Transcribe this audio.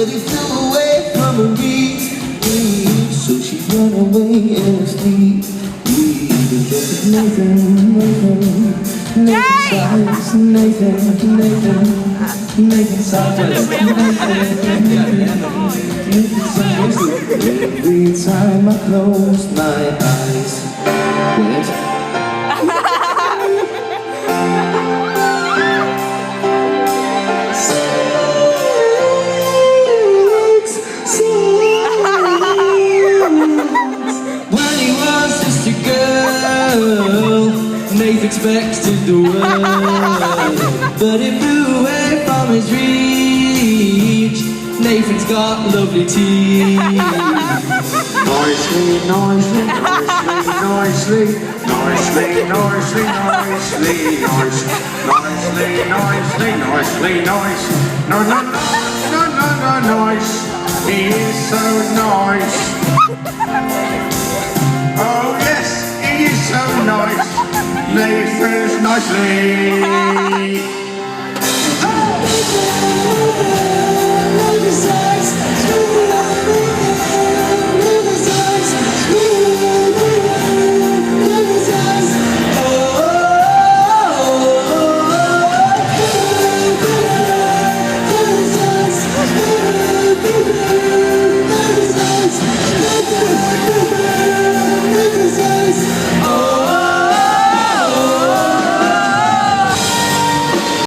but he flew away from her reach. So she ran away in her sleep. Nathan, every time I close my eyes. When he was just a girl, Nathan expected the world, but it flew away from his reach. Nathan's got lovely teeth. Nicely, nicely, nicely, nicely, nicely, nicely, nice, nicely, nicely, nicely, nice. No, no, no, no, no, no, nice. He is so nice. Oh yes, he is so nice. Nathan's nicely.